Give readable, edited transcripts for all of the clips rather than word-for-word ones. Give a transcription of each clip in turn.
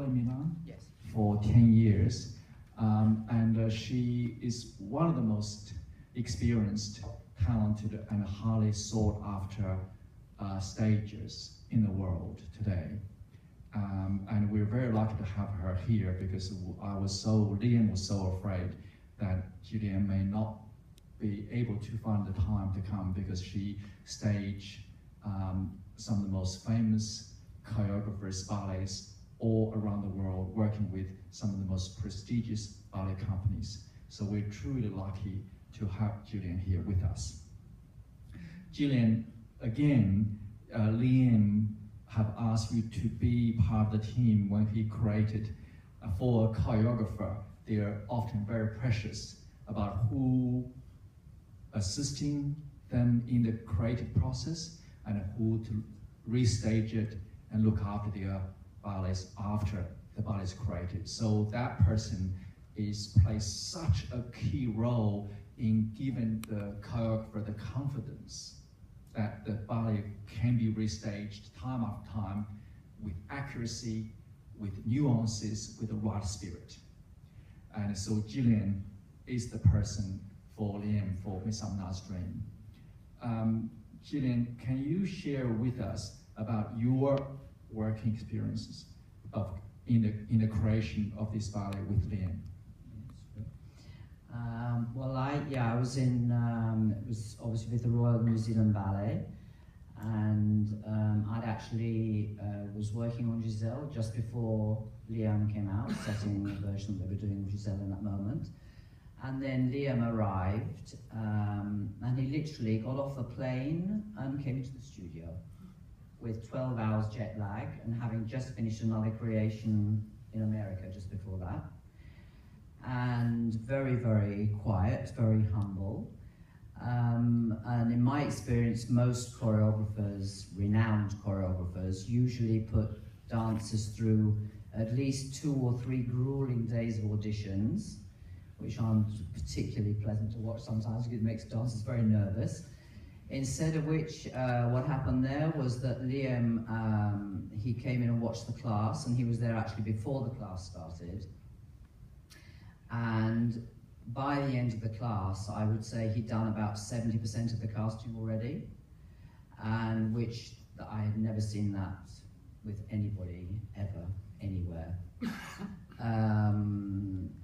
in Milan? Yes. For 10 years. And she is one of the most experienced, talented, and highly sought after stagers in the world today. And we're very lucky to have her here because Liam was so afraid that Gilliam may not be able to find the time to come because she staged some of the most famous choreographers, ballets all around the world, working with some of the most prestigious ballet companies. So we're truly lucky to have Gilliam here with us. Gilliam, again, Liam have asked you to be part of the team when he created for a choreographer. They are often very precious about who assisting them in the creative process and who to restage it and look after their ballets after the ballet is created. So that person plays such a key role in giving the choreographer the confidence that the ballet can be restaged time after time with accuracy, with nuances, with the right spirit. And so Gilliam is the person for Liam for Midsummer Night's Dream. Gilliam, can you share with us about your working experiences in the creation of this ballet with Liam? I was in, it was obviously with the Royal New Zealand Ballet, and I'd actually was working on Giselle just before Liam came out, setting the version that we were doing with Giselle in that moment. And then Liam arrived, and he literally got off the plane and came to the studio with 12 hours jet lag and having just finished another creation in America just before that. And very, very quiet, very humble. And in my experience, most choreographers, renowned choreographers, usually put dancers through at least 2 or 3 grueling days of auditions, which aren't particularly pleasant to watch sometimes because it makes dancers very nervous. Instead of which, what happened there was that Liam, he came in and watched the class, and he was there actually before the class started. And by the end of the class, I would say he'd done about 70% of the casting already, and which I had never seen that with anybody ever, anywhere.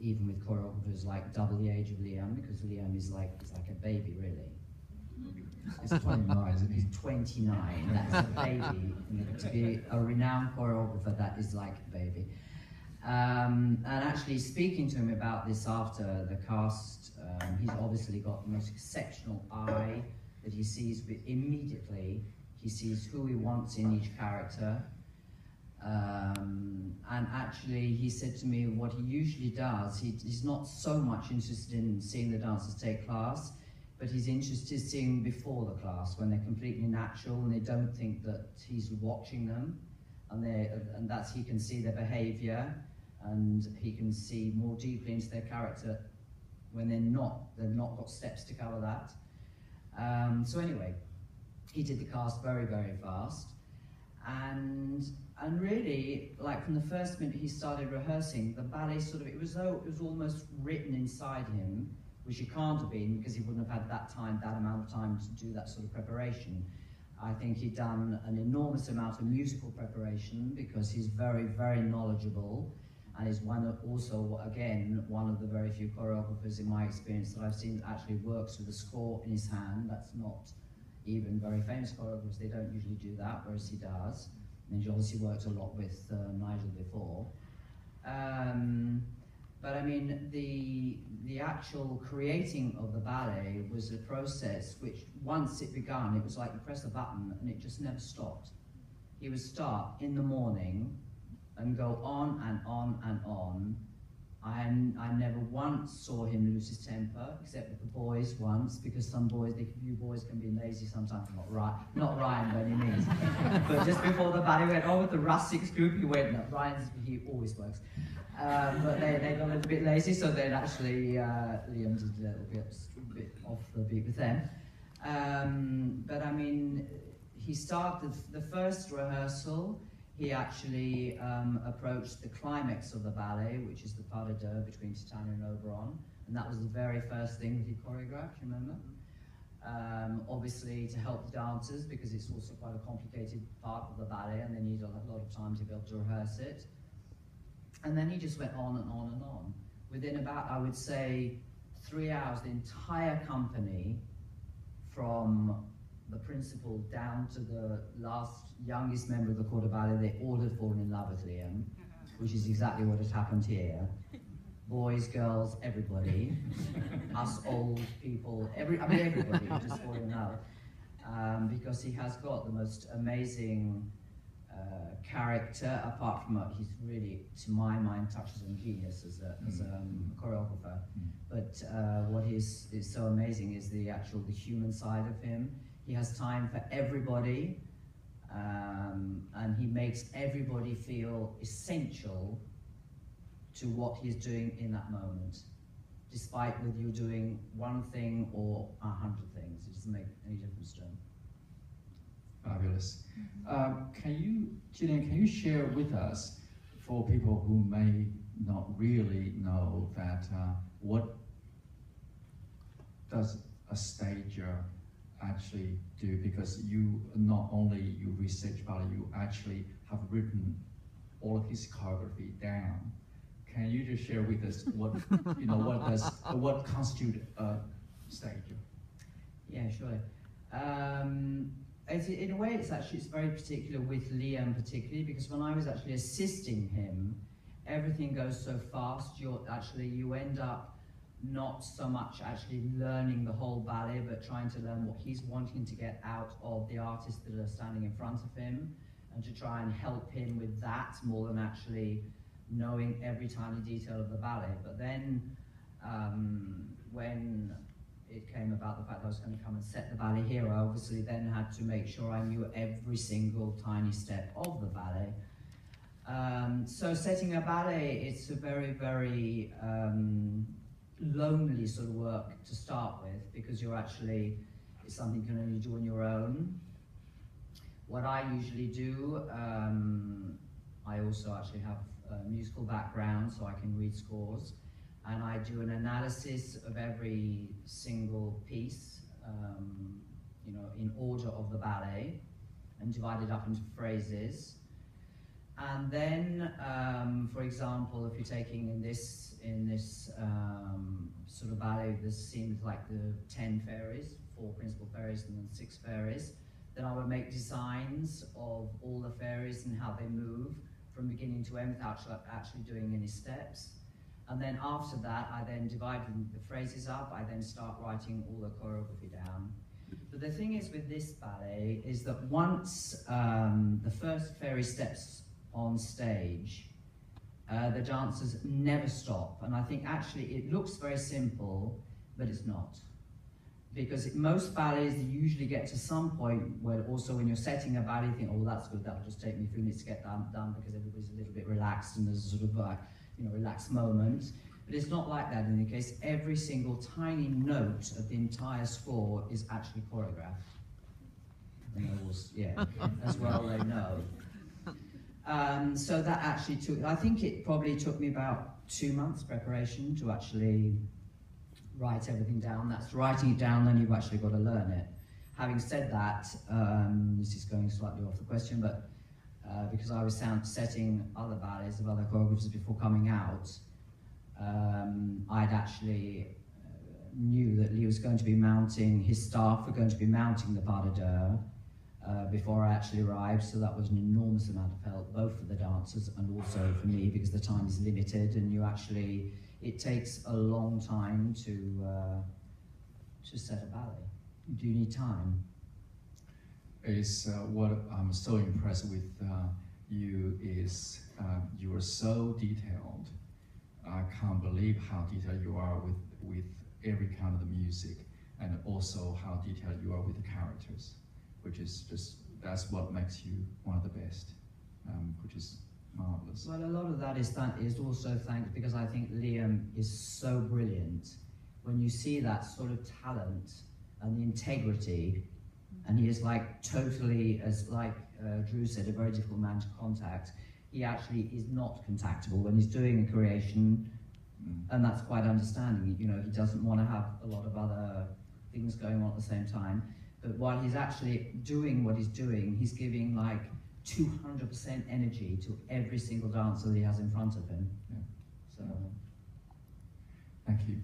Even with choreographers like double the age of Liam, because Liam is like a baby, really. He's 29, isn't he? He's 29, that's a baby. To be a renowned choreographer, that is like a baby. And actually speaking to him about this after the cast, he's obviously got the most exceptional eye that he sees immediately. He sees who he wants in each character. And actually he said to me what he usually does, he's not so much interested in seeing the dancers take class, but he's interested in seeing before the class when they're completely natural and they don't think that he's watching them, and that's, he can see their behavior and he can see more deeply into their character when they've not got steps to cover that. So anyway, he did the cast very, very fast, and really, like from the first minute he started rehearsing, the ballet sort of, it was almost written inside him, which it can't have been because he wouldn't have had that amount of time to do that sort of preparation. I think he'd done an enormous amount of musical preparation because he's very, very knowledgeable, and is also, again, one of the very few choreographers in my experience that I've seen that actually works with a score in his hand. That's not even very famous choreographers, they don't usually do that, whereas he does. And he obviously worked a lot with Nigel before. But I mean, the actual creating of the ballet was a process which, once it began, it was like you press a button and it just never stopped. He would start in the morning and go on and on and on. I never once saw him lose his temper, except with the boys once, because some boys, you boys can be lazy sometimes, not Ryan by any means. But just before the ballet went on with the rustics group, he went, no, he always works. But they got a little bit lazy, so then actually Liam did a little bit off the beat with them. But I mean, he started the first rehearsal. he actually approached the climax of the ballet, which is the pas de deux between Titania and Oberon, and that was the very first thing that he choreographed, remember? Obviously to help the dancers, because it's also quite a complicated part of the ballet and they need a lot of time to be able to rehearse it. And then he just went on and on and on. Within about, I would say, 3 hours, the entire company, from the principal down to the last youngest member of the corps de ballet, they all had fallen in love with Liam, which is exactly what has happened here. Boys, girls, everybody, us old people, everybody just fall in love, because he has got the most amazing character. Apart from he's really, to my mind, touches on genius as a choreographer. But what is so amazing is the human side of him. He has time for everybody, and he makes everybody feel essential to what he's doing in that moment, despite whether you're doing one thing or 100 things. It doesn't make any difference to him. Fabulous. Gilliam, can you share with us, for people who may not really know that, what does a stager actually do? Because you not only you research ballet, you actually have written all of his choreography down. Can you just share with us what what constitutes a stager? Yeah, sure. In a way, it's very particular with Liam, particularly because when I was actually assisting him, everything goes so fast. You end up not so much actually learning the whole ballet, but trying to learn what he's wanting to get out of the artists that are standing in front of him, and to try and help him with that more than actually knowing every tiny detail of the ballet. But then when it came about the fact that I was going to come and set the ballet here, I obviously then had to make sure I knew every single tiny step of the ballet. So setting a ballet, it's a very, very lonely sort of work to start with, because it's something you can only do on your own. What I usually do, I also actually have a musical background, so I can read scores, and I do an analysis of every single piece, in order of the ballet, and divide it up into phrases. And then, for example, if you're taking in this sort of ballet, this seems like the 10 fairies, 4 principal fairies and then 6 fairies, then I would make designs of all the fairies and how they move from beginning to end without actually doing any steps. And then after that, I then divide the phrases up. I then start writing all the choreography down. But the thing is with this ballet is that once the first fairy steps on stage, the dancers never stop. And I think actually it looks very simple, but it's not. Because most ballets, you usually get to some point where also when you're setting a ballet, you think, oh, that's good, that'll just take me a few minutes to get done because everybody's a little bit relaxed and there's a sort of relaxed moment. But it's not like that in the case. Every single tiny note of the entire score is actually choreographed. As well they know. So that actually I think it probably took me about 2 months preparation to actually write everything down. That's writing it down, then you've actually got to learn it. Having said that, this is going slightly off the question, but because I was setting other ballets of other choreographers before coming out, I'd actually knew that Lee was going to be his staff were going to be mounting the pas de deux before I actually arrived, so that was an enormous amount of help, both for the dancers and also for me, because the time is limited and it takes a long time to set a ballet. You do need time. Is what I'm so impressed with you is you are so detailed. I can't believe how detailed you are with every kind of the music, and also how detailed you are with the characters, which is that's what makes you one of the best, which is marvelous. Well, a lot of that is also thanks because I think Liam is so brilliant. When you see that sort of talent and the integrity, and he is like totally as Drew said, a very difficult man to contact. He actually is not contactable when he's doing a creation, and that's quite understanding. You know, he doesn't want to have a lot of other things going on at the same time. But while he's actually doing what he's doing, he's giving like 200% energy to every single dancer that he has in front of him. Yeah. So, Thank you.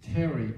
Terry,